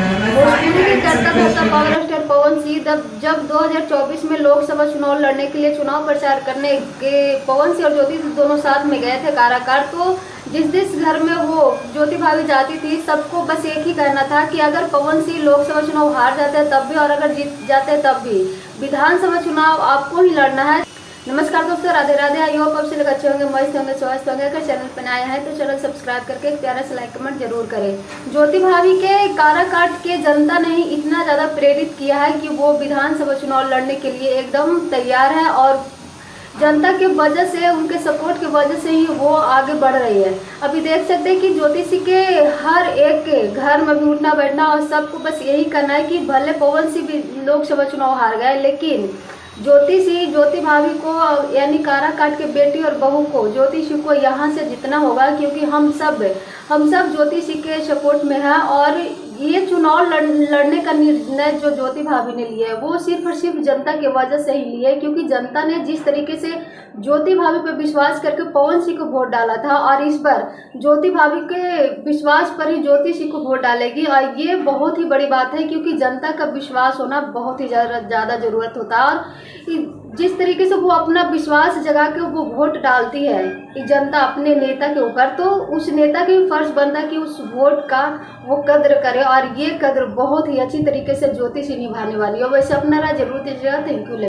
भोजपुरी के करतब होता पावर स्टार पवन सिंह जब 2024 में लोकसभा चुनाव लड़ने के लिए चुनाव प्रचार करने के पवन सिंह और ज्योति दोनों साथ में गए थे काराकाट। तो जिस जिस घर में वो ज्योति भाभी जाती थी सबको बस एक ही कहना था कि अगर पवन सिंह लोकसभा चुनाव हार जाते हैं तब भी और अगर जीत जाते हैं तब भी विधानसभा चुनाव आपको ही लड़ना है। नमस्कार दोस्तों, राधे राधे। आई होप आप लोग अच्छे होंगे, मस्त होंगे, स्वस्थ होंगे। अगर चैनल पर आए हैं तो चैनल सब्सक्राइब करके एक प्यारा सा लाइक कमेंट जरूर करें। ज्योति भाभी के काराकाट के जनता ने ही इतना ज़्यादा प्रेरित किया है कि वो विधानसभा चुनाव लड़ने के लिए एकदम तैयार है और जनता के वजह से, उनके सपोर्ट की वजह से ही वो आगे बढ़ रही है। अभी देख सकते हैं कि ज्योति सिंह के हर एक के घर में भी उठना बैठना और सबको बस यही करना है कि भले पवन सिंह भी लोकसभा चुनाव हार गए लेकिन ज्योति भाभी को यानी काराकाट के बेटी और बहू को ज्योति सिंह को यहाँ से जीतना होगा, क्योंकि हम सब ज्योति सिंह के सपोर्ट में हैं। और ये चुनाव लड़ने का निर्णय जो ज्योति भाभी ने लिया है वो सिर्फ और सिर्फ जनता की वजह से ही लिया है, क्योंकि जनता ने जिस तरीके से ज्योति भाभी पर विश्वास करके पवन सिंह को वोट डाला था और इस बार ज्योति भाभी के विश्वास पर ही ज्योति सिंह को वोट डालेगी। और ये बहुत ही बड़ी बात है, क्योंकि जनता का विश्वास होना बहुत ही ज़्यादा ज़रूरत होता है। और जिस तरीके से वो अपना विश्वास जगा के वो वोट डालती है कि जनता अपने नेता के ऊपर, तो उस नेता के फर्ज बनता है कि उस वोट का वो कद्र करे। और ये कद्र बहुत ही अच्छी तरीके से ज्योति सिंह निभाने वाली है। वैसे अपना राय जरूर दीजिएगा। Thank you.